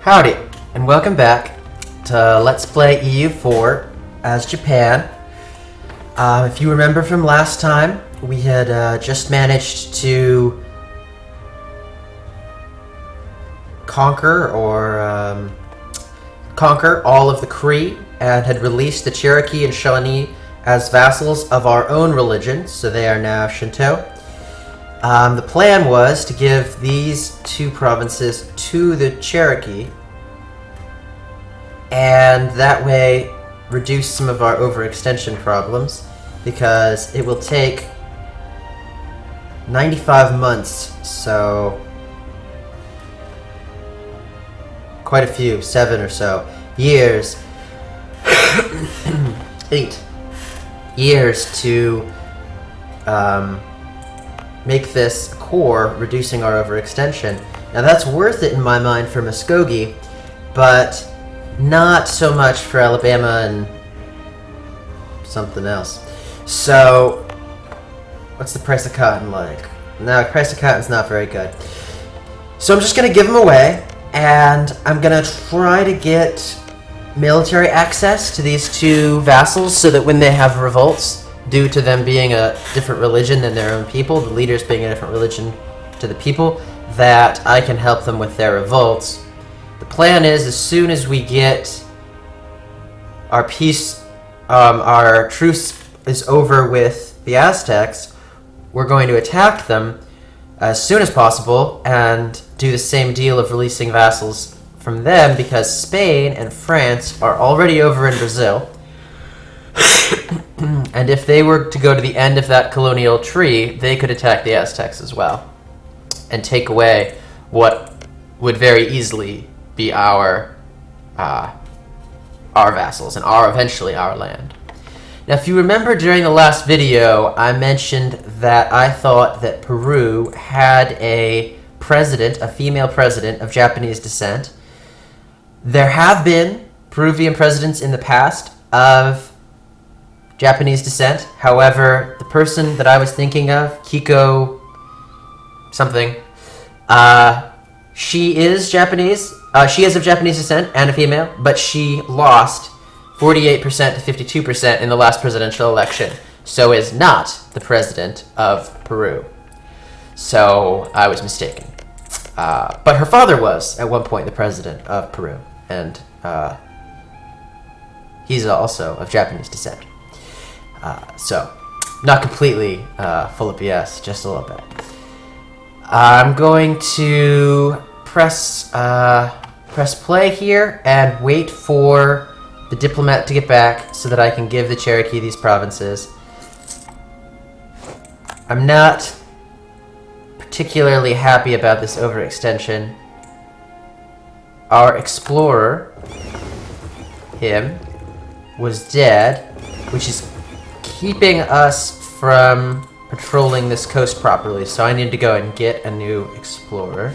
Howdy, and welcome back to Let's Play EU4 as Japan. If you remember from last time, we had just managed to conquer all of the Cree and had released the Cherokee and Shawnee as vassals of our own religion, so they are now Shinto. The plan was to give these two provinces to the Cherokee, and that way reduce some of our overextension problems, because it will take 95 months, so quite a few, 7 or so years, 8 years to make this core, reducing our overextension. Now that's worth it in my mind for Muskogee, but not so much for Alabama and something else. So, what's the price of cotton like? No, the price of cotton's not very good. So I'm just gonna give them away, and I'm gonna try to get military access to these two vassals so that when they have revolts, due to them being a different religion than their own people, the leaders being a different religion to the people, that I can help them with their revolts. The plan is, as soon as we get our peace, our truce is over with the Aztecs, we're going to attack them as soon as possible and do the same deal of releasing vassals from them, because Spain and France are already over in Brazil. And if they were to go to the end of that colonial tree, they could attack the Aztecs as well and take away what would very easily be our vassals and eventually our land. Now, if you remember during the last video, I mentioned that I thought that Peru had a female president of Japanese descent. There have been Peruvian presidents in the past of Japanese descent. However, the person that I was thinking of, Kiko something, she is Japanese. She is of Japanese descent and a female, but she lost 48% to 52% in the last presidential election, so is not the president of Peru. So I was mistaken. But her father was at one point the president of Peru, and he's also of Japanese descent. So, not completely full of BS, just a little bit. I'm going to press play here and wait for the diplomat to get back so that I can give the Cherokee these provinces. I'm not particularly happy about this overextension. Our explorer, him, was dead, which is keeping us from patrolling this coast properly, so I need to go and get a new explorer.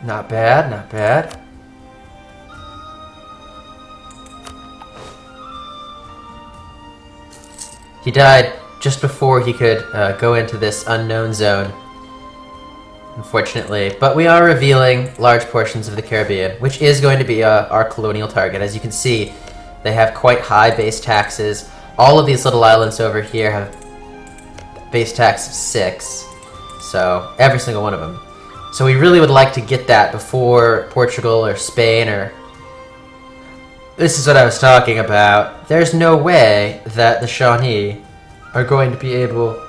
Not bad, not bad. He died just before he could go into this unknown zone, unfortunately. But we are revealing large portions of the Caribbean, which is going to be our colonial target. As you can see, they have quite high base taxes. All of these little islands over here have base tax of 6. So, every single one of them. So we really would like to get that before Portugal or Spain or... This is what I was talking about. There's no way that the Shawnee are going to be able...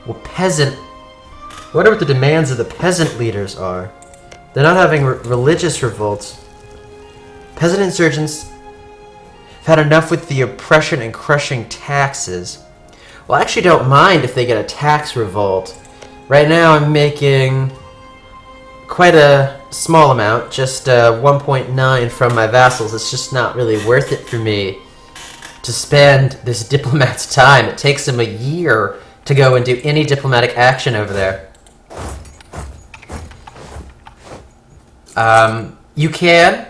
Well, peasant... I wonder what the demands of the peasant leaders are. They're not having religious revolts. Peasant insurgents have had enough with the oppression and crushing taxes. Well, I actually don't mind if they get a tax revolt. Right now I'm making quite a small amount, just 1.9 from my vassals. It's just not really worth it for me to spend this diplomat's time. It takes him a year to go and do any diplomatic action over there. You can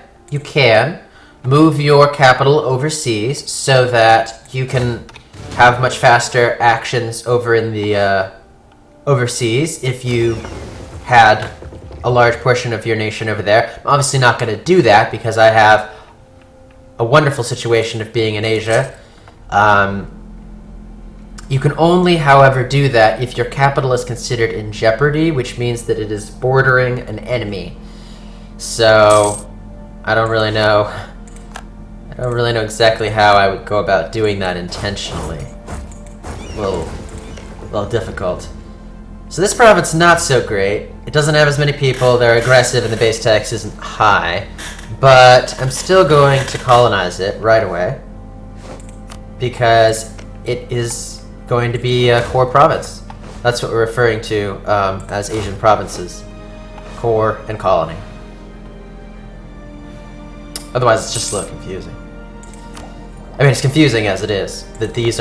move your capital overseas so that you can have much faster actions over in the overseas if you had a large portion of your nation over there. I'm obviously not going to do that because I have a wonderful situation of being in Asia. You can only, however, do that if your capital is considered in jeopardy, which means that it is bordering an enemy. So, I don't really know exactly how I would go about doing that intentionally. A little difficult. So this province, not so great. It doesn't have as many people, they're aggressive, and the base tax isn't high. But I'm still going to colonize it right away, because it is going to be a core province. That's what we're referring to as Asian provinces. Core and colony. Otherwise, it's just a little confusing. I mean, it's confusing as it is, that these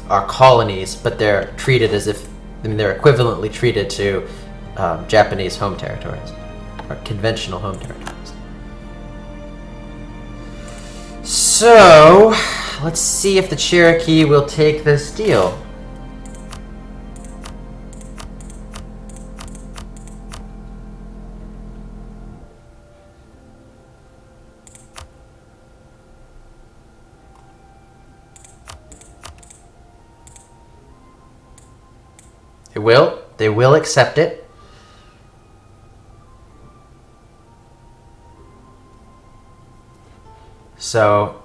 are colonies, but they're treated as if, I mean, they're equivalently treated to Japanese home territories, or conventional home territories. So, let's see if the Cherokee will take this deal. They will accept it. So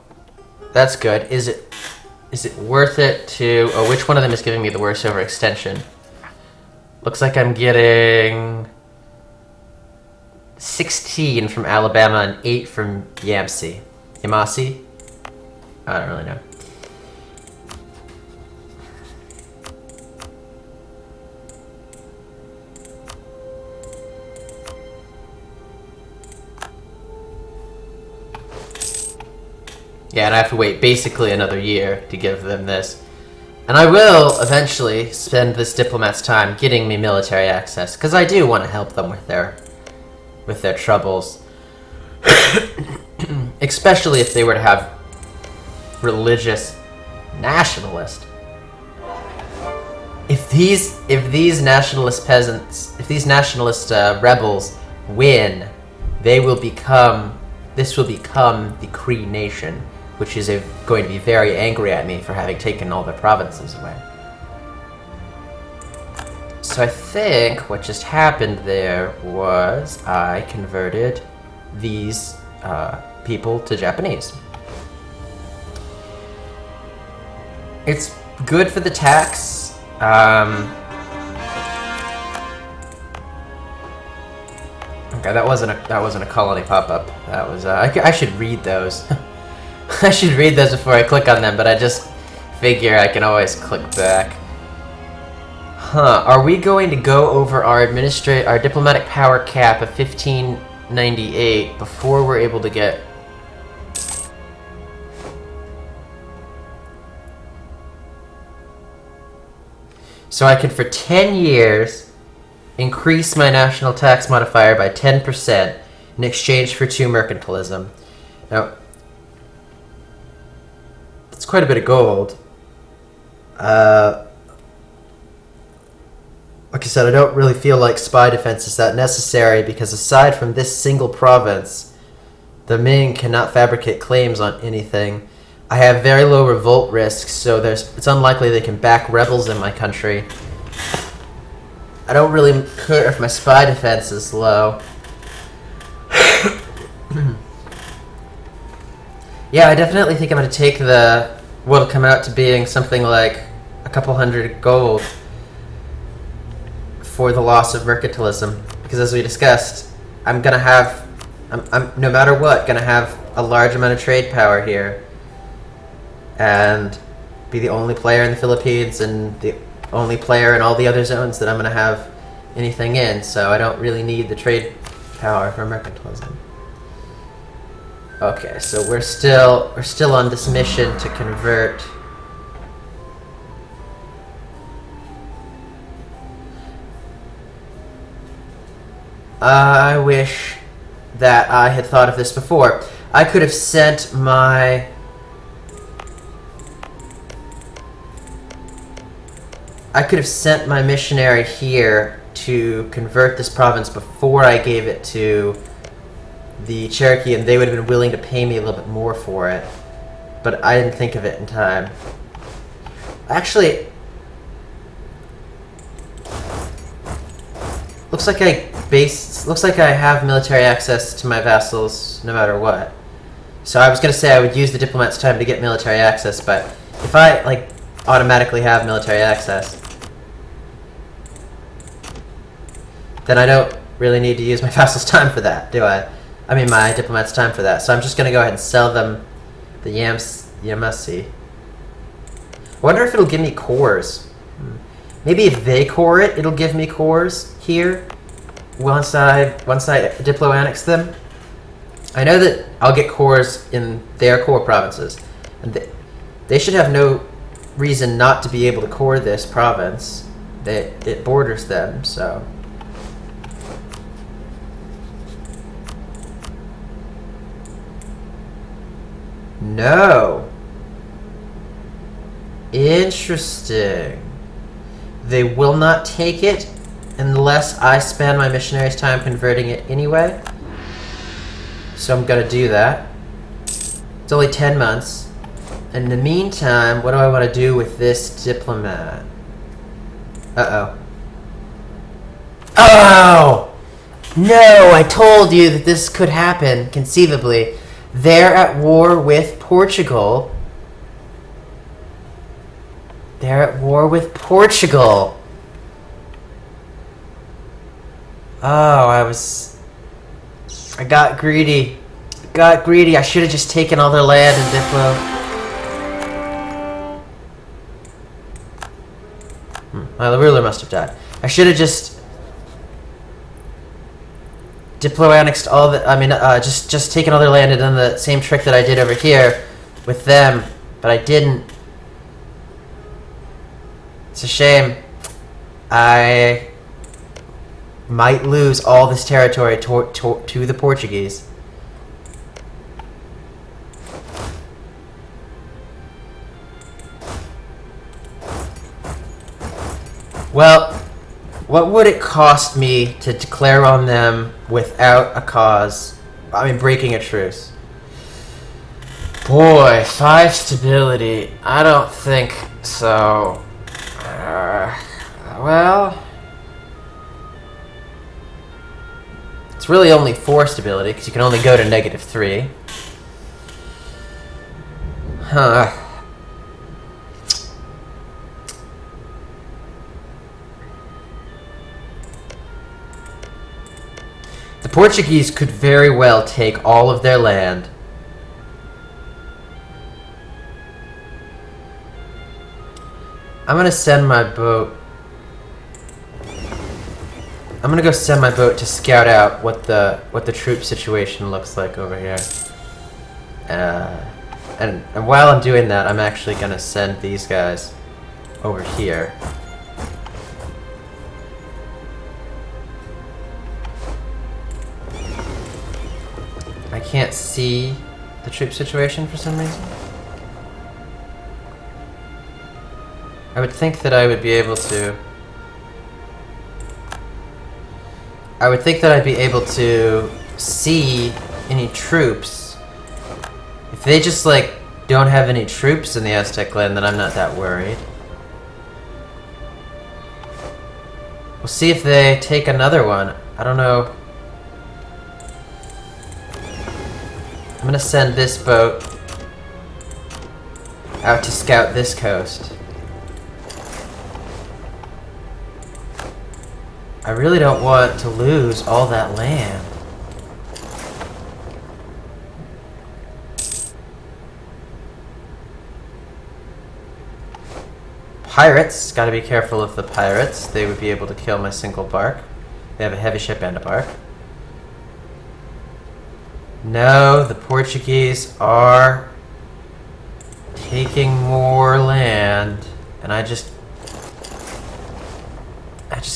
that's good. Is it worth it to... Oh, which one of them is giving me the worst overextension? Looks like I'm getting 16 from Alabama and 8 from Yamsi. Yamasi? I don't really know. Yeah, and I have to wait basically another year to give them this. And I will eventually spend this diplomat's time getting me military access, because I do want to help them with their troubles. Especially if they were to have religious nationalist. If these nationalist peasants, if these nationalist rebels win, this will become the Cree nation, which is going to be very angry at me for having taken all their provinces away. So I think what just happened there was I converted these people to Japanese. It's good for the tax. Okay, that wasn't a colony pop-up. That was I should read those. I should read those before I click on them, but I just figure I can always click back. Huh, are we going to go over our diplomatic power cap of 1598 before we're able to get... So I can, for 10 years, increase my national tax modifier by 10% in exchange for 2 mercantilism. Now, that's quite a bit of gold. Like I said, I don't really feel like spy defense is that necessary, because aside from this single province, the Ming cannot fabricate claims on anything. I have very low revolt risks, so it's unlikely they can back rebels in my country. I don't really care if my spy defense is low. Yeah, I definitely think I'm going to take what'll come out to being something like a couple hundred gold for the loss of mercantilism, because as we discussed, I'm no matter what, gonna have a large amount of trade power here, and be the only player in the Philippines and the only player in all the other zones that I'm gonna have anything in, so I don't really need the trade power for mercantilism. Okay, so we're still on this mission to convert. I wish that I had thought of this before. I could have sent my... I could have sent my missionary here to convert this province before I gave it to the Cherokee, and they would have been willing to pay me a little bit more for it. But I didn't think of it in time. Actually, looks like I have military access to my vassals no matter what. So I was gonna say I would use the diplomat's time to get military access, but if I like automatically have military access, then I don't really need to use my vassal's time for that, do I? I mean my diplomat's time for that. So I'm just gonna go ahead and sell them the Yamasee. I wonder if it'll give me cores. Maybe if they core it, it'll give me cores here once I diplo annex them. I know that I'll get cores in their core provinces, and they should have no reason not to be able to core this province. It borders them, so. No. Interesting. They will not take it unless I spend my missionary's time converting it anyway. So I'm gonna do that. It's only 10 months. In the meantime, what do I want to do with this diplomat? Uh-oh. Oh! No, I told you that this could happen, conceivably. They're at war with Portugal. They're at war with Portugal. Oh, I got greedy. I should have just taken all their land and diplo. Well, the ruler must have died. I should have just diplo annexed all the. I mean, just taken all their land and done the same trick that I did over here with them, but I didn't. It's a shame. I might lose all this territory to the Portuguese. Well, what would it cost me to declare on them without a cause? I mean, breaking a truce. Boy, 5 stability. I don't think so. Well, it's really only 4 stability because you can only go to -3. Huh. The Portuguese could very well take all of their land. I'm gonna send my boat. I'm gonna go send my boat to scout out what the troop situation looks like over here. And while I'm doing that, I'm actually gonna send these guys over here. I can't see the troop situation for some reason. I would think that I would be able to. I would think that I'd be able to see any troops. If they just like don't have any troops in the Aztec land, then I'm not that worried. We'll see if they take another one. I don't know. I'm gonna send this boat out to scout this coast. I really don't want to lose all that land. Pirates, gotta be careful of the pirates. They would be able to kill my single bark. They have a heavy ship and a bark. No, the Portuguese are taking more land, and I just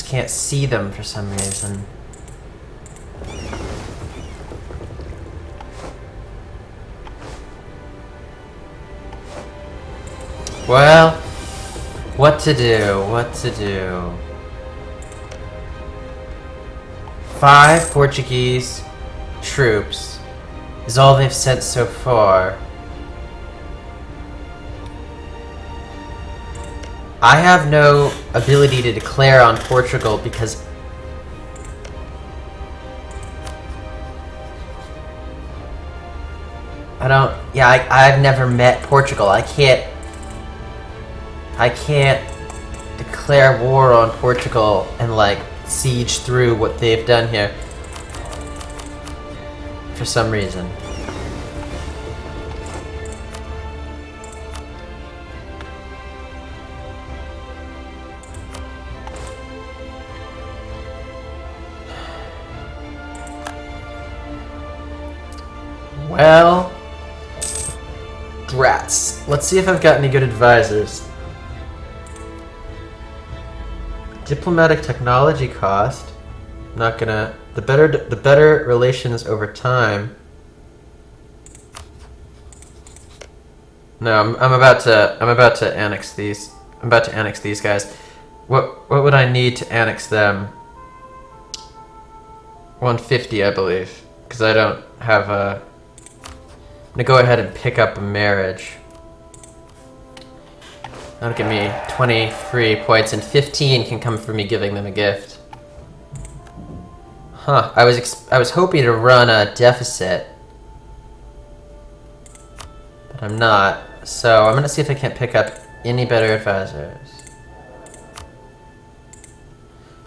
can't see them for some reason. Well, What to do? What to do? 5 Portuguese troops is all they've sent so far. I have no ability to declare on Portugal because I've never met Portugal. I can't declare war on Portugal and like siege through what they've done here for some reason. Well, drats. Let's see if I've got any good advisors. Diplomatic technology cost. Not gonna. The better relations over time. No, I'm about to annex these. I'm about to annex these guys. What would I need to annex them? 150, I believe, because I don't have a. I'm gonna go ahead and pick up a marriage. That'll give me 23 points, and 15 can come from me giving them a gift. Huh? I was hoping to run a deficit, but I'm not. So I'm gonna see if I can't pick up any better advisors.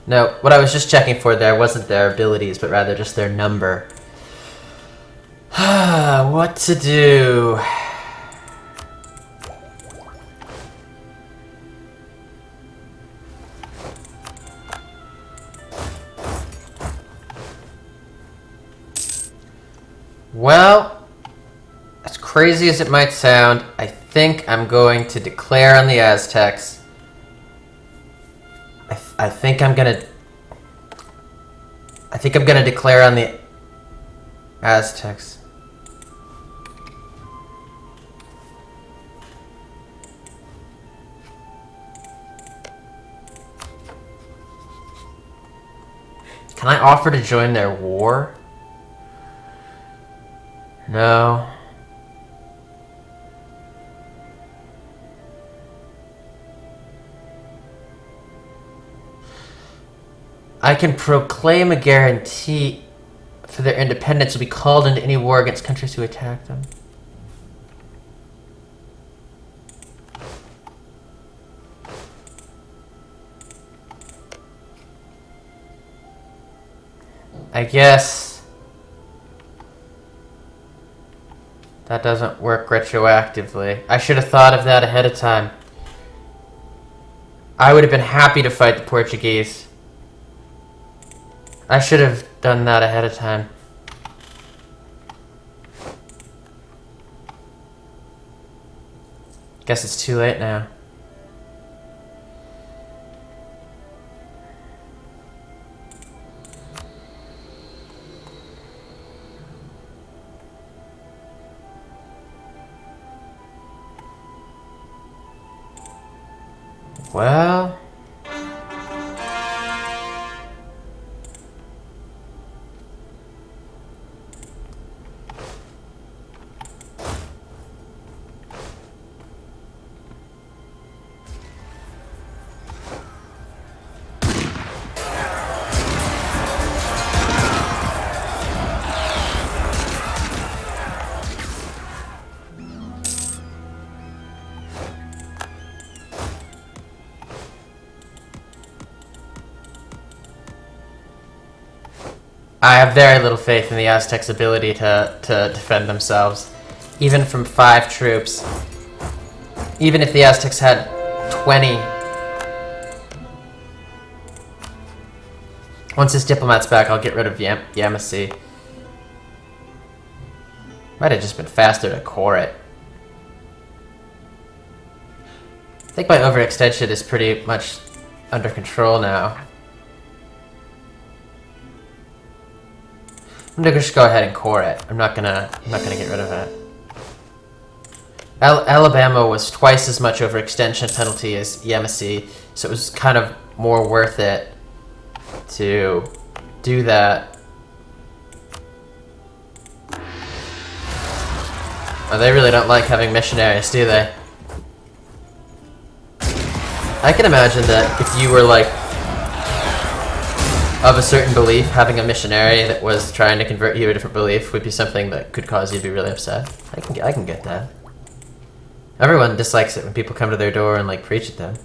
No, what I was just checking for there wasn't their abilities, but rather just their number. What to do? Well, as crazy as it might sound, I think I'm going to declare on the Aztecs. I think I'm gonna declare on the Aztecs. Can I offer to join their war? No. I can proclaim a guarantee for their independence will be called into any war against countries who attack them. I guess that doesn't work retroactively. I should have thought of that ahead of time. I would have been happy to fight the Portuguese. I should have done that ahead of time. Guess it's too late now. Well, I have very little faith in the Aztecs' ability to defend themselves, even from 5 troops. Even if the Aztecs had 20. Once his diplomat's back, I'll get rid of Yamasee. Might have just been faster to core it. I think my overextension is pretty much under control now. I'm gonna just go ahead and core it. I'm not gonna get rid of it. Alabama was twice as much overextension penalty as Yamasee, so it was kind of more worth it to do that. Oh, they really don't like having missionaries, do they? I can imagine that if you were like of a certain belief, having a missionary that was trying to convert you to a different belief would be something that could cause you to be really upset. I can get that. Everyone dislikes it when people come to their door and like preach at them.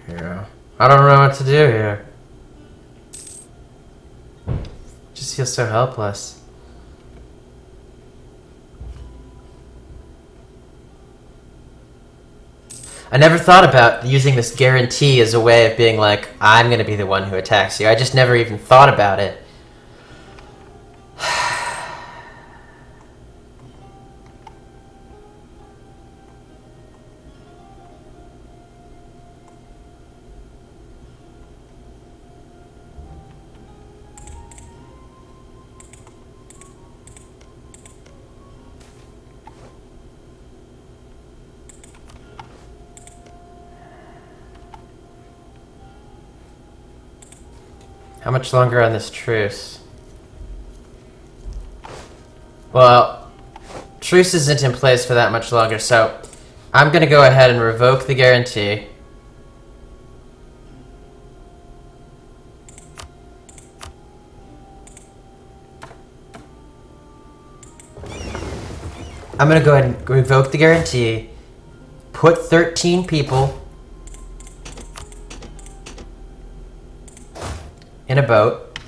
Yeah. I don't know what to do here. Just feel so helpless. I never thought about using this guarantee as a way of being like, I'm gonna be the one who attacks you. I just never even thought about it. How much longer on this truce? Well, truce isn't in place for that much longer, so I'm gonna go ahead and revoke the guarantee. I'm gonna go ahead and revoke the guarantee, put 13 people in a boat,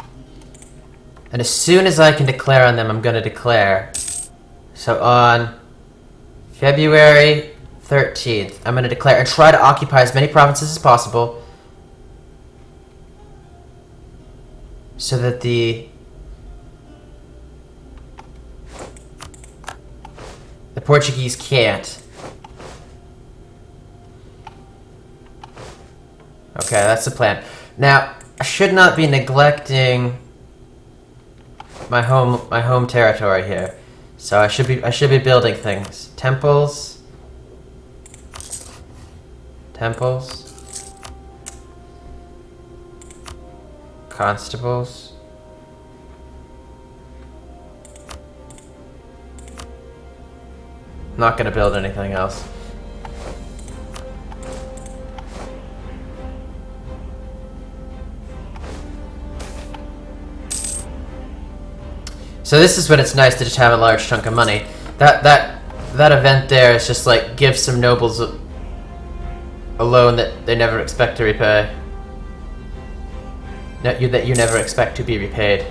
and as soon as I can declare on them, I'm gonna declare. So on February 13th, I'm gonna declare and try to occupy as many provinces as possible so that the Portuguese can't. Okay, that's the plan. Now, I should not be neglecting my home territory here. So I should be building things. Temples. Constables. Not gonna build anything else. So this is when it's nice to just have a large chunk of money. That event there is just like give some nobles a loan that they never expect to repay. That you never expect to be repaid.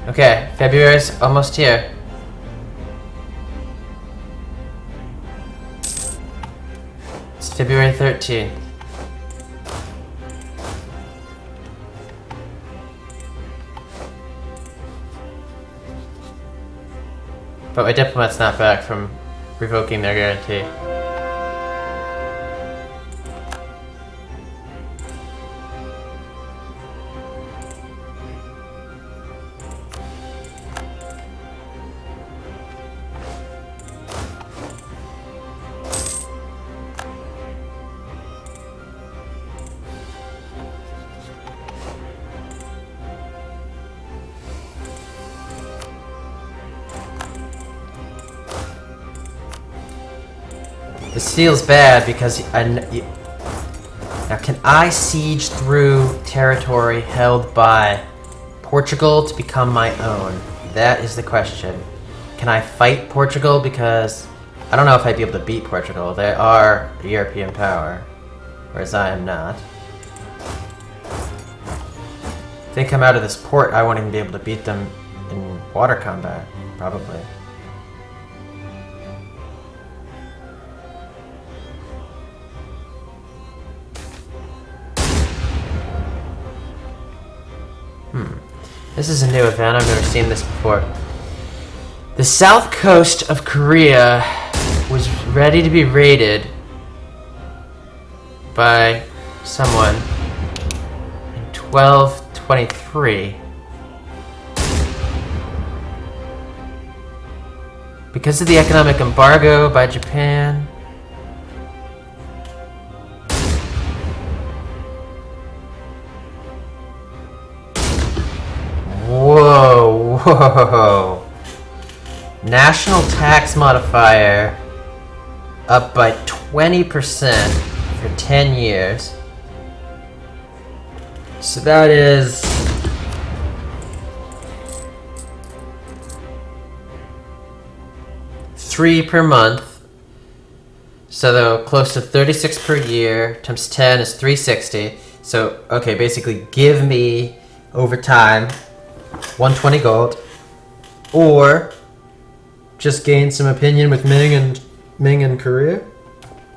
Okay, February's almost here. It's February 13th. But my diplomat's not back from revoking their guarantee. This feels bad because now can I siege through territory held by Portugal to become my own? That is the question. Can I fight Portugal? Because I don't know if I'd be able to beat Portugal. They are a European power, whereas I am not. If they come out of this port, I won't even be able to beat them in water combat, probably. This is a new event. I've never seen this before. The south coast of Korea was ready to be raided by someone in 1223. Because of the economic embargo by Japan. Whoa, whoa. National tax modifier up by 20% for 10 years. So that is $3 per month. So though close to 36 per year times 10 is 360. So okay, basically give me over time 120 gold, or just gain some opinion with Ming and Korea.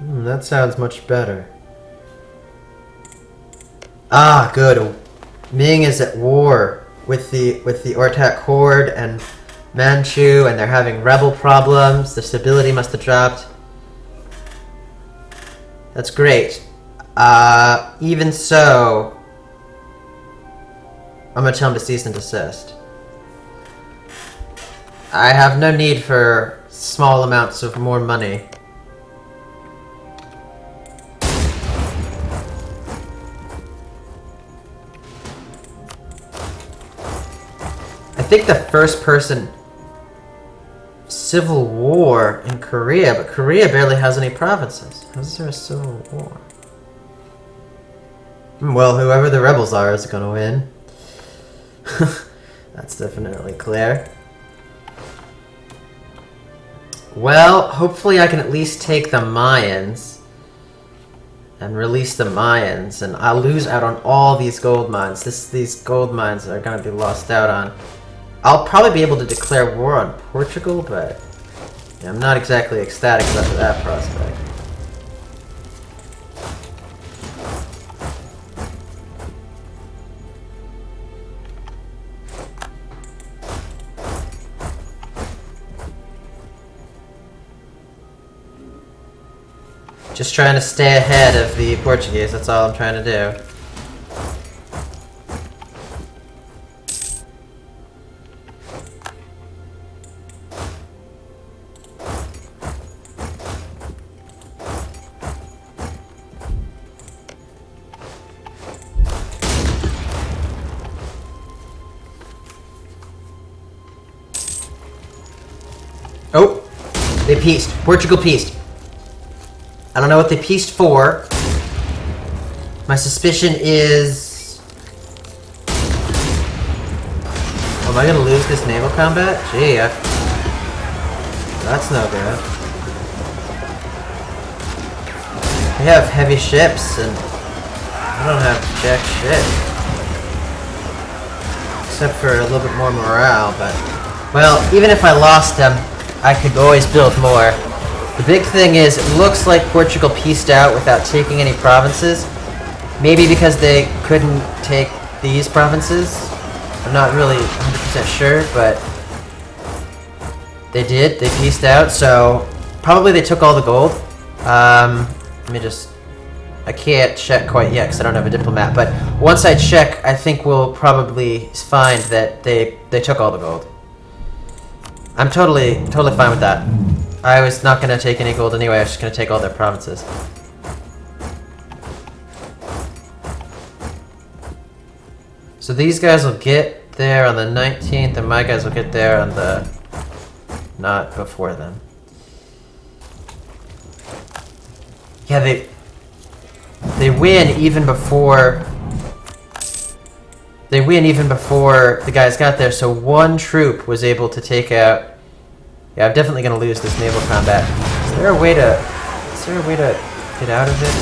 That sounds much better. Ah, good. Ming is at war with the Ortak Horde and Manchu, and they're having rebel problems. The stability must have dropped. That's great. Even so, I'm gonna tell him to cease and desist. I have no need for small amounts of more money. I think the first person civil war in Korea, but Korea barely has any provinces. How's there a civil war? Well, whoever the rebels are is gonna win. That's definitely clear. Well, hopefully I can at least take the Mayans and release the Mayans, and I'll lose out on all these gold mines. These gold mines are gonna be lost out on. I'll probably be able to declare war on Portugal, but yeah, I'm not exactly ecstatic about that prospect. Just trying to stay ahead of the Portuguese, that's all I'm trying to do. Oh! They pieced. Portugal pieced. I don't know what they pieced for. My suspicion is... Oh, am I gonna lose this naval combat? Gee, that's no good. They have heavy ships, and I don't have jack shit. Except for a little bit more morale, but... Well, even if I lost them, I could always build more. The big thing is, it looks like Portugal pieced out without taking any provinces. Maybe because they couldn't take these provinces. I'm not really 100% sure, but they did. They pieced out, so probably they took all the gold. Let me just... I can't check quite yet because I don't have a diplomat, but once I check, I think we'll probably find that they took all the gold. I'm totally fine with that. I was not going to take any gold anyway, I was just going to take all their provinces. So these guys will get there on the 19th, and my guys will get there on the... not before then. Yeah, they win even before... They win even before the guys got there, so one troop was able to take out... Yeah, I'm definitely going to lose this naval combat. Is there a way to get out of it?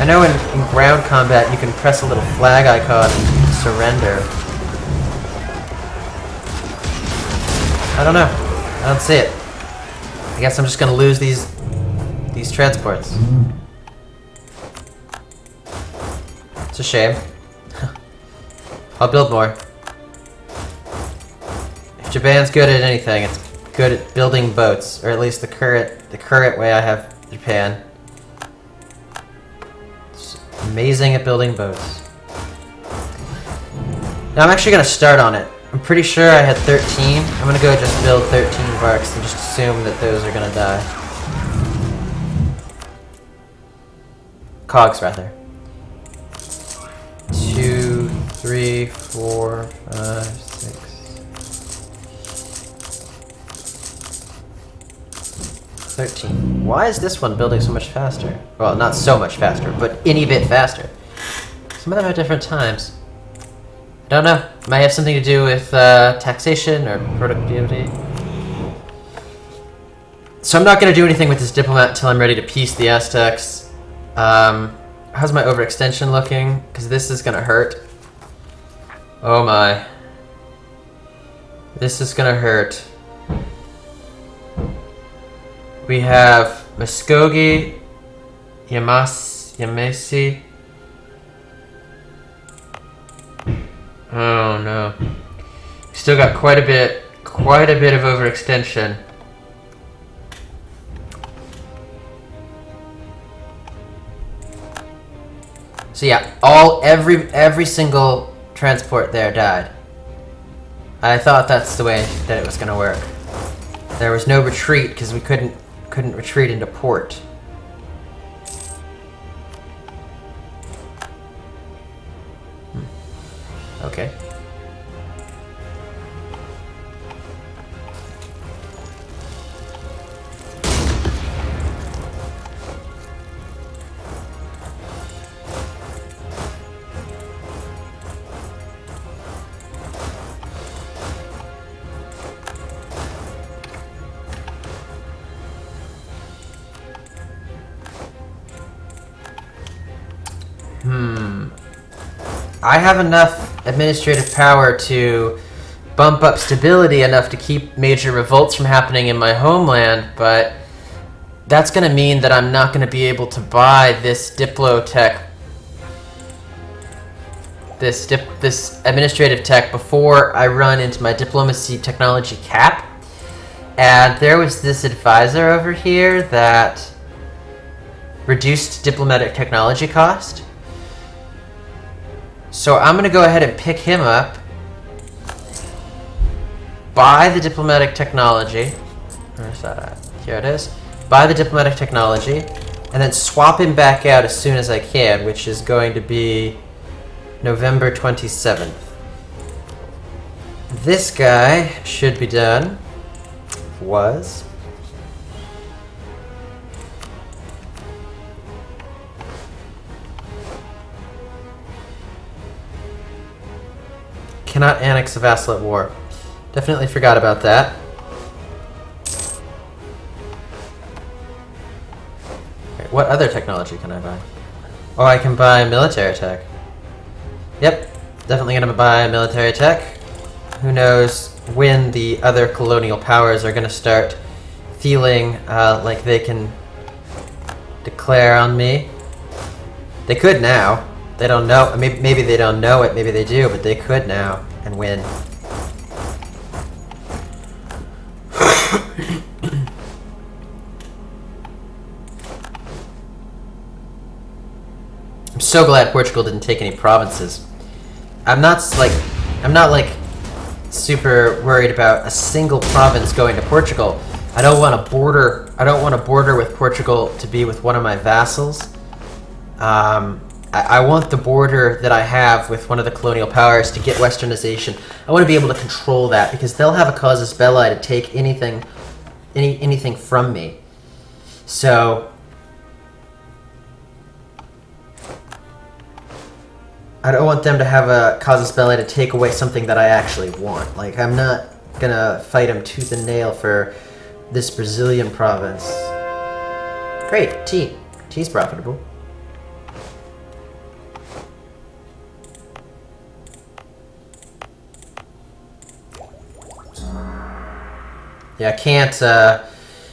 I know in ground combat you can press a little flag icon and surrender. I don't know. I don't see it. I guess I'm just going to lose these transports. It's a shame. I'll build more. If Japan's good at anything, it's good at building boats, or at least the current way I have Japan. Amazing at building boats. Now I'm actually going to start on it. I'm pretty sure I had 13. I'm going to go just build 13 barks and just assume that those are going to die. Cogs, rather. 2, 3, 4, 5, 6. 13. Why is this one building so much faster? Well, not so much faster, but any bit faster. Some of them are different times. I don't know. Might have something to do with taxation or productivity. So I'm not going to do anything with this diplomat until I'm ready to peace the Aztecs. How's my overextension looking? Because this is going to hurt. Oh my. This is going to hurt. We have Muskogee, Yamasi. Oh no. Still got quite a bit of overextension. So yeah, every single transport there died. I thought that's the way that it was gonna work. There was no retreat because we couldn't retreat into port. Okay. I have enough administrative power to bump up stability enough to keep major revolts from happening in my homeland, but that's going to mean that I'm not going to be able to buy this Diplotech, this administrative tech before I run into my diplomacy technology cap. And there was this advisor over here that reduced diplomatic technology cost. So I'm going to go ahead and pick him up, buy the diplomatic technology, where's that at? Here it is, buy the diplomatic technology, and then swap him back out as soon as I can, which is going to be November 27th. This guy should be done. Was. Cannot annex a vassal at war. Definitely forgot about that. Okay, what other technology can I buy? Oh, I can buy military tech. Yep, definitely gonna buy military tech. Who knows when the other colonial powers are gonna start feeling like they can declare on me. They could now. They don't know. Maybe they don't know it. Maybe they do, but they could now and win. I'm so glad Portugal didn't take any provinces. I'm not like super worried about a single province going to Portugal. I don't want a border with Portugal to be with one of my vassals. I want the border that I have with one of the colonial powers to get westernization. I want to be able to control that because they'll have a casus belli to take anything from me. So I don't want them to have a casus belli to take away something that I actually want. Like, I'm not gonna fight them tooth and nail for this Brazilian province. Great, tea. Tea's profitable. Yeah, I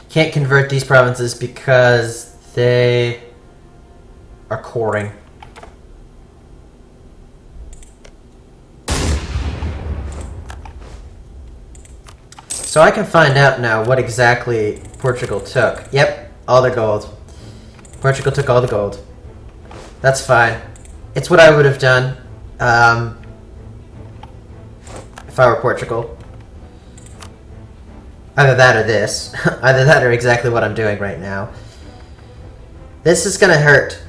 can't convert these provinces because they are coring. So I can find out now what exactly Portugal took. Yep, all their gold. Portugal took all the gold. That's fine. It's what I would have done if I were Portugal. Either that or this. Either that or exactly what I'm doing right now. This is gonna hurt.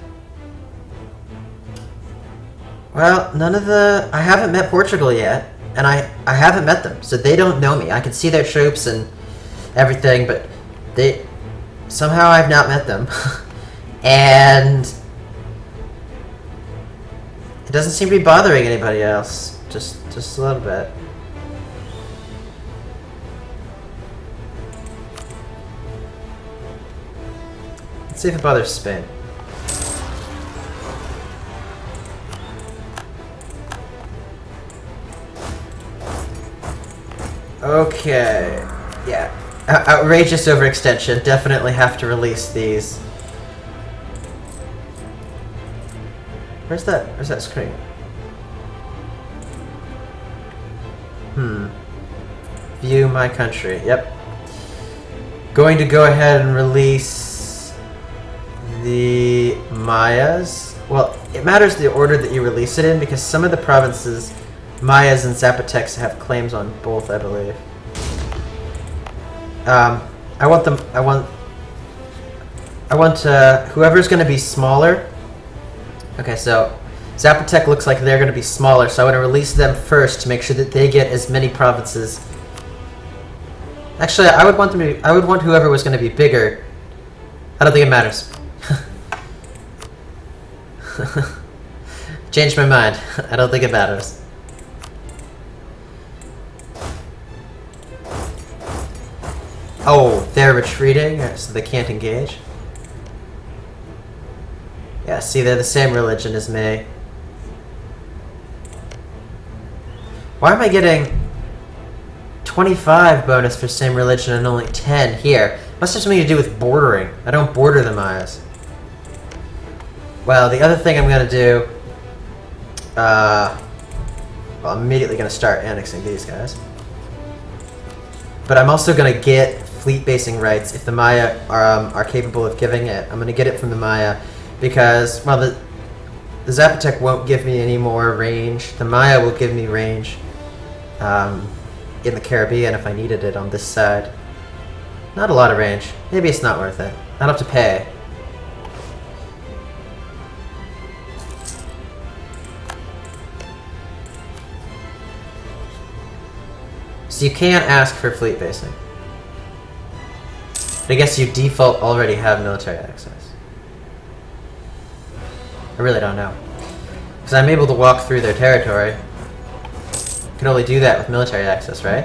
Well, none of the... I haven't met Portugal yet. And I haven't met them, so they don't know me. I can see their troops and everything, but they... Somehow I've not met them. And... It doesn't seem to be bothering anybody else. Just a little bit. Let's see if it bothers Spain. Okay. Yeah. Outrageous overextension. Definitely have to release these. Where's that screen? View my country. Yep. Going to go ahead and release the Mayas. Well, it matters the order that you release it in because some of the provinces, Mayas and Zapotecs, have claims on both, I believe. I want whoever's going to be smaller. Okay, so Zapotec looks like they're going to be smaller, so I want to release them first to make sure that they get as many provinces. Actually, I would want whoever was going to be bigger. I don't think it matters. Changed my mind. I don't think it matters. Oh, they're retreating, so they can't engage. Yeah, see, they're the same religion as me. Why am I getting 25 bonus for same religion and only 10 here? Must have something to do with bordering. I don't border the Mayas. Well, the other thing I'm going to do... well, I'm immediately going to start annexing these guys. But I'm also going to get fleet basing rights if the Maya are capable of giving it. I'm going to get it from the Maya because, well, the Zapotec won't give me any more range. The Maya will give me range in the Caribbean if I needed it on this side. Not a lot of range. Maybe it's not worth it. I'd have to pay. So you can't ask for fleet basing. But I guess you default already have military access. I really don't know. Because I'm able to walk through their territory. You can only do that with military access, right?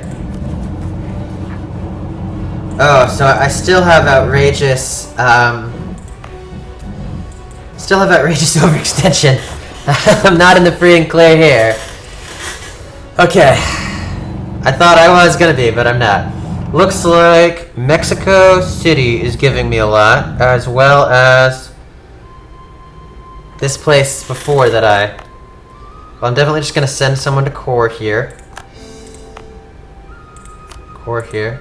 Oh, so I still have outrageous, overextension. I'm not in the free and clear here. Okay. I thought I was gonna be, but I'm not. Looks like Mexico City is giving me a lot, as well as this place before that well, I'm definitely just gonna send someone to core here. Core here.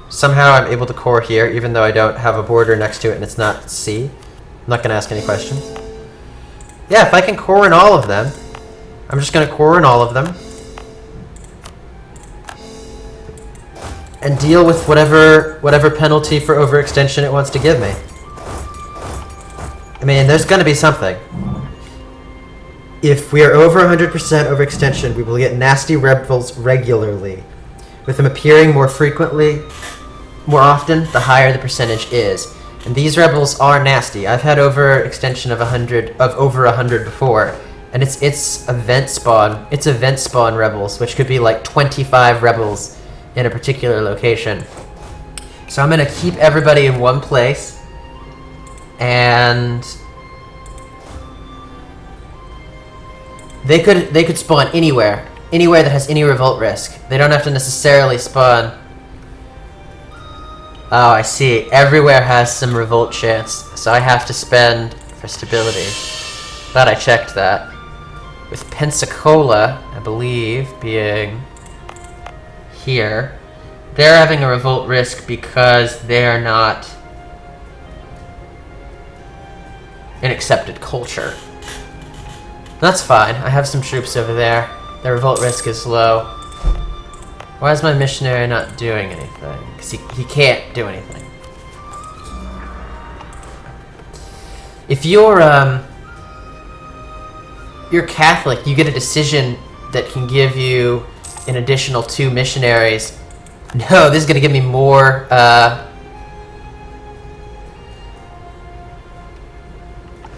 Somehow I'm able to core here, even though I don't have a border next to it and it's not sea. I'm not gonna ask any questions. Yeah, if I can core in all of them, I'm just gonna core in all of them. And deal with whatever penalty for overextension it wants to give me. I mean, there's gonna be something. If we are over 100% overextension, we will get nasty rebels regularly. With them appearing more frequently, more often, the higher the percentage is. And these rebels are nasty. I've had overextension of over 100 before. And it's event spawn. It's event spawn rebels, which could be like 25 rebels in a particular location. So I'm gonna keep everybody in one place, and they could spawn anywhere that has any revolt risk. They don't have to necessarily spawn. Oh, I see. Everywhere has some revolt chance, so I have to spend for stability. Glad I checked that. With Pensacola, I believe, being here, they're having a revolt risk because they're not an accepted culture. That's fine. I have some troops over there. Their revolt risk is low. Why is my missionary not doing anything? Because he can't do anything. If you're Catholic, you get a decision that can give you an additional 2 missionaries. No, this is going to give me more,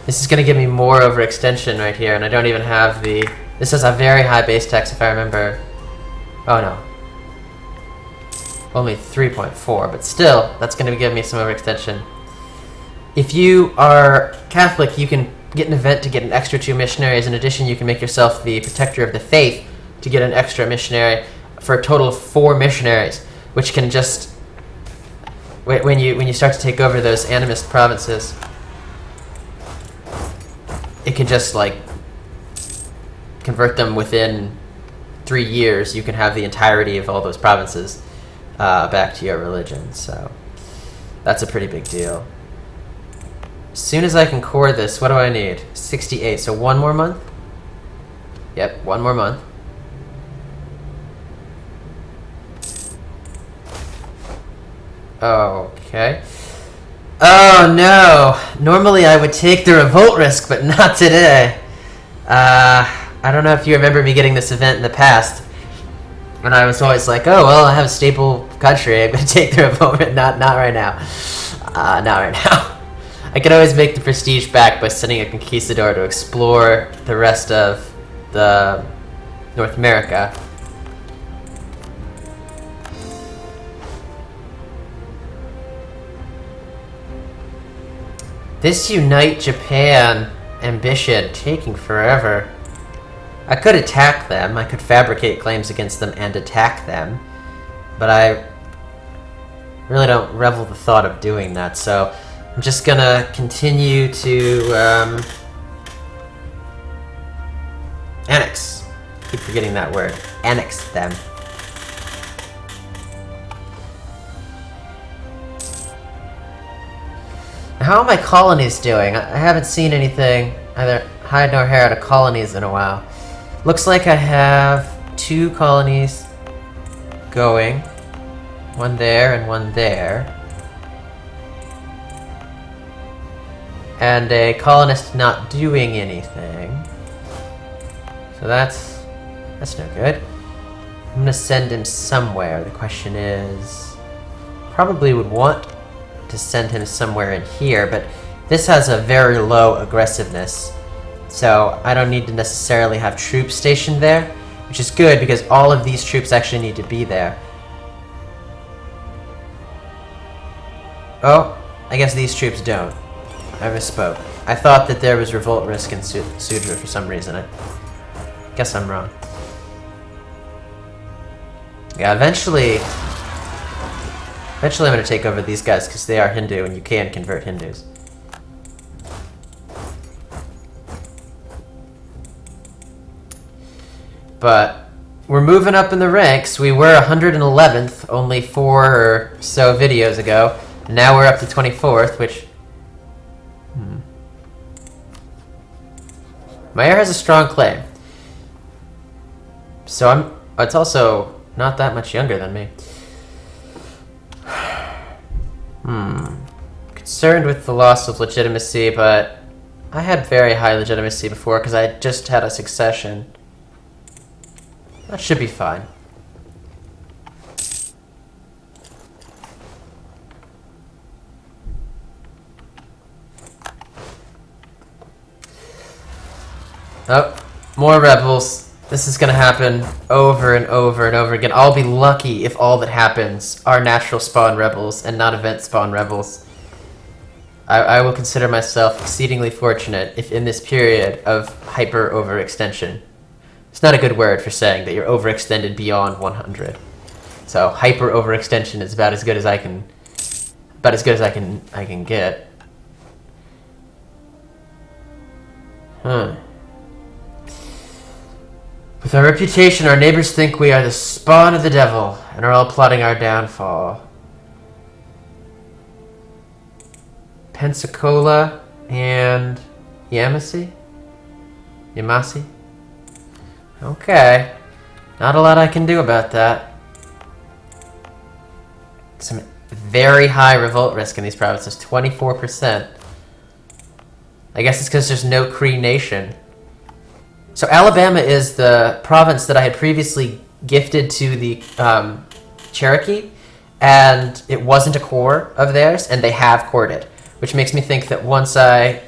this is going to give me more overextension right here, and I don't even have the... This has a very high base tax, if I remember. Oh, no. Only 3.4, but still, that's going to give me some overextension. If you are Catholic, you can get an event to get an extra 2 missionaries. In addition, you can make yourself the protector of the faith to get an extra missionary for a total of 4 missionaries, which can just... When you start to take over those animist provinces, it can just, like, convert them within 3 years. You can have the entirety of all those provinces back to your religion, so that's a pretty big deal. As soon as I can core this, what do I need? 68, so 1 more month? Yep, 1 more month. Okay. Oh no! Normally I would take the revolt risk, but not today. I don't know if you remember me getting this event in the past. When I was always like, oh, well, I have a stable country, I'm going to take the revolt risk. Not right now. Not right now. I could always make the prestige back by sending a conquistador to explore the rest of the North America. This Unite Japan ambition taking forever. I could attack them, I could fabricate claims against them and attack them, but I really don't revel the thought of doing that, so I'm just gonna continue to annex. Keep forgetting that word. Annex them. How are my colonies doing? I haven't seen anything, either hide nor hair, out of colonies in a while. Looks like I have 2 colonies going. 1 there and 1 there. And a colonist not doing anything. So that's no good. I'm gonna send him somewhere. The question is... Probably would want to send him somewhere in here, but this has a very low aggressiveness, so I don't need to necessarily have troops stationed there, which is good because all of these troops actually need to be there. Oh, I guess these troops don't. I misspoke. I thought that there was revolt risk in Sudra for some reason. I guess I'm wrong. Yeah, eventually I'm going to take over these guys because they are Hindu and you can convert Hindus. But we're moving up in the ranks. We were 111th only 4 or so videos ago. And now we're up to 24th, which... My heir has a strong claim. So it's also not that much younger than me. Concerned with the loss of legitimacy, but I had very high legitimacy before because I just had a succession. That should be fine. Oh, more rebels. This is gonna happen over and over and over again. I'll be lucky if all that happens are natural spawn rebels and not event spawn rebels. I will consider myself exceedingly fortunate if in this period of hyper overextension. It's not a good word for saying that you're overextended beyond 100. So hyper overextension is about as good as I can get. With our reputation, our neighbors think we are the spawn of the devil and are all plotting our downfall. Pensacola and Yamasi? Yamasi? Okay. Not a lot I can do about that. Some very high revolt risk in these provinces, 24%. I guess it's because there's no Cree nation. So Alabama is the province that I had previously gifted to the Cherokee, and it wasn't a core of theirs, and they have cored it, which makes me think that once I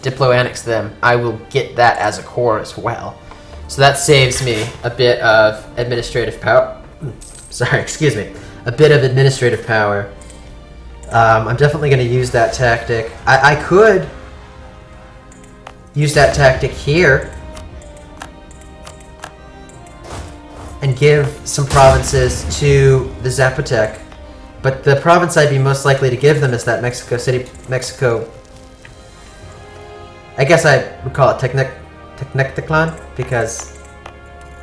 diplo-annex them, I will get that as a core as well. So that saves me a bit of administrative power. Sorry, excuse me. A bit of administrative power. I'm definitely going to use that tactic. I could use that tactic here and give some provinces to the Zapotec. But the province I'd be most likely to give them is that Mexico City, Mexico. I guess I would call it Tecnecteclan because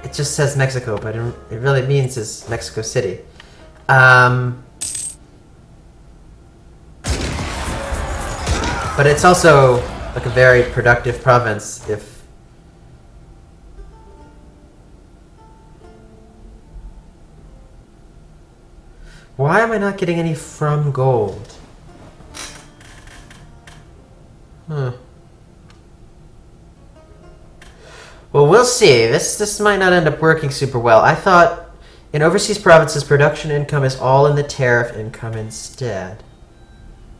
it just says Mexico, but it really means is Mexico City. But it's also like a very productive province if why am I not getting any from gold? Huh. Well, we'll see. This might not end up working super well. I thought in overseas provinces, production income is all in the tariff income instead.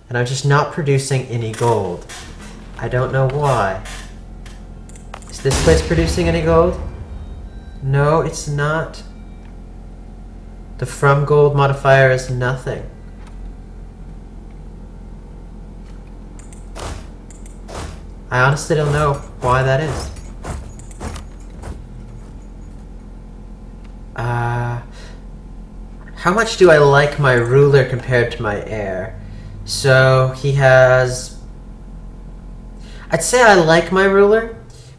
And I'm just not producing any gold. I don't know why. Is this place producing any gold? No, it's not. The from gold modifier is nothing. I honestly don't know why that is. How much do I like my ruler compared to my heir? So he has... I'd say I like my ruler,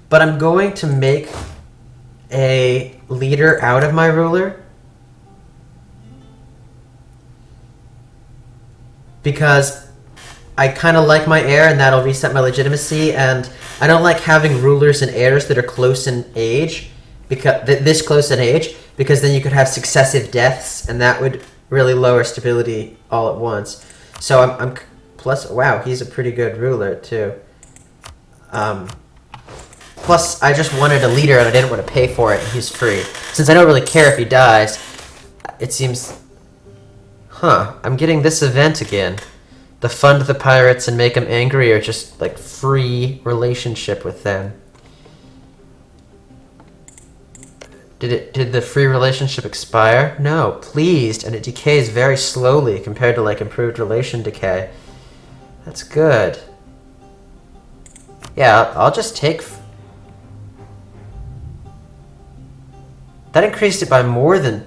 but I'm going to make a leader out of my ruler. Because I kind of like my heir and that'll reset my legitimacy, and I don't like having rulers and heirs that are close in age, because this close in age, because then you could have successive deaths and that would really lower stability all at once. So I'm plus, wow, he's a pretty good ruler too. Plus I just wanted a leader and I didn't want to pay for it and he's free. Since I don't really care if he dies, it seems... Huh, I'm getting this event again. The fund the pirates and make them angry, or just like free relationship with them. Did the free relationship expire? No, pleased, and it decays very slowly compared to like improved relation decay. That's good. Yeah, I'll just take... That increased it by more than...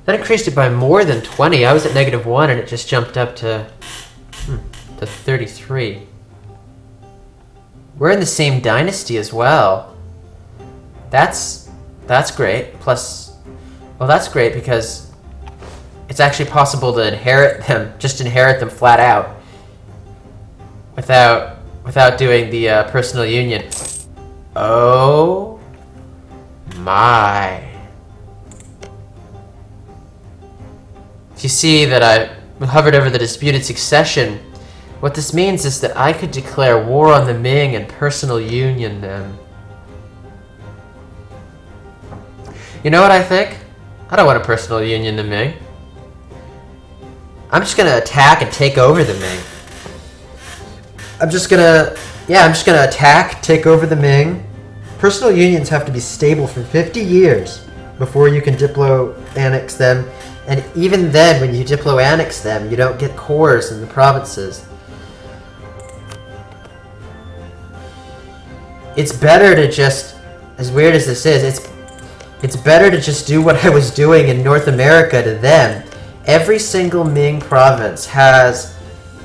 That increased it by more than 20. I was at -1 and it just jumped up to 33. We're in the same dynasty as well. That's great. Plus, well, that's great because it's actually possible to inherit them, just inherit them flat out, without doing the personal union. Oh my. You see that I hovered over the disputed succession. What this means is that I could declare war on the Ming and personal union them. You know what I think? I don't want a personal union to Ming. I'm just gonna attack and take over the Ming. I'm just gonna attack, take over the Ming. Personal unions have to be stable for 50 years before you can diplo-annex them. And even then, when you diplo-annex them, you don't get cores in the provinces. It's better to just, as weird as this is, it's better to just do what I was doing in North America to them. Every single Ming province has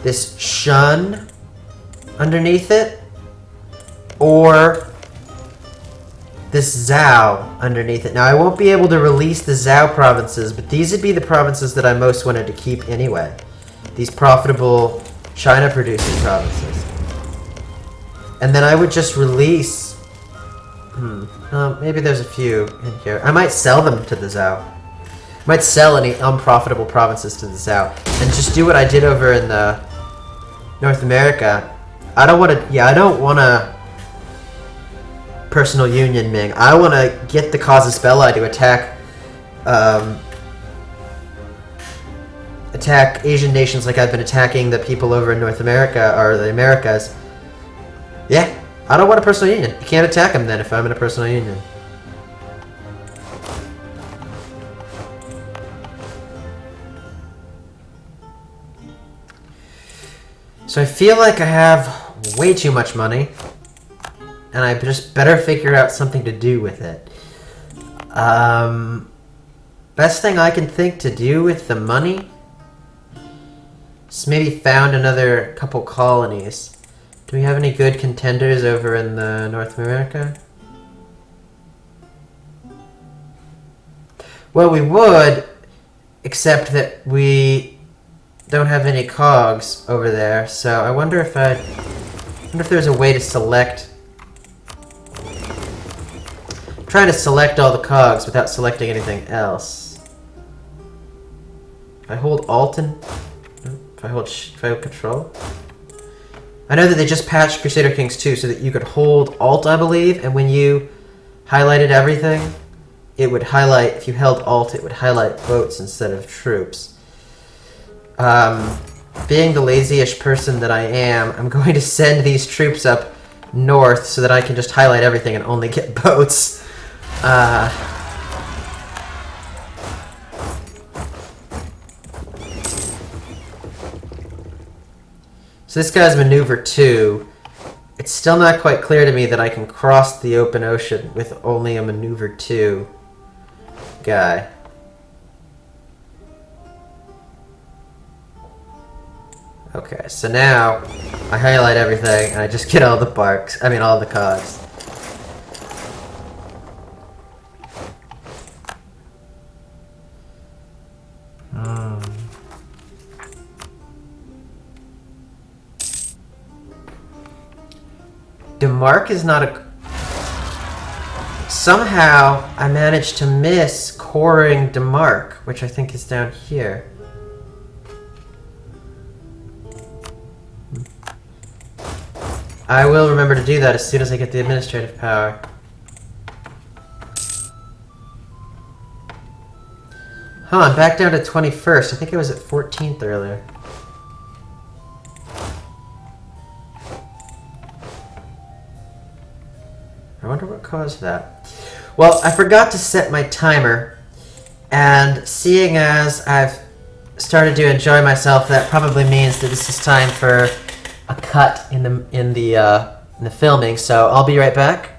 this shun underneath it, or this Zhao underneath it. Now, I won't be able to release the Zhao provinces, but these would be the provinces that I most wanted to keep anyway. These profitable China-producing provinces. And then I would just release... maybe there's a few in here. I might sell them to the Zhao. Might sell any unprofitable provinces to the Zhao. And just do what I did over in the North America. I don't want to... Yeah, I don't want to... personal union Ming. I want to get the casus belli to attack... attack Asian nations like I've been attacking the people over in North America, or the Americas. Yeah, I don't want a personal union. You can't attack them then if I'm in a personal union. So I feel like I have way too much money, and I just better figure out something to do with it. Best thing I can think to do with the money is maybe found another couple colonies. Do we have any good contenders over in the North America? Well, we would, except that we don't have any cogs over there. So I wonder if there's a way to select. I'm trying to select all the cogs without selecting anything else. If I hold Alt and if I hold Control. I know that they just patched Crusader Kings 2 so that you could hold Alt, I believe, and when you highlighted everything, it would highlight, if you held Alt, it would highlight boats instead of troops. Being the lazy-ish person that I am, I'm going to send these troops up north so that I can just highlight everything and only get boats. So this guy's maneuver 2. It's still not quite clear to me that I can cross the open ocean with only a maneuver 2 guy. Okay, so now I highlight everything and I just get all the barks. I mean all the cogs. Denmark is not a... Somehow I managed to miss coring Denmark, which I think is down here. I will remember to do that as soon as I get the administrative power. Huh, I'm back down to 21st. I think I was at 14th earlier. I wonder what caused that. Well, I forgot to set my timer, and seeing as I've started to enjoy myself, that probably means that this is time for a cut in the filming. So I'll be right back.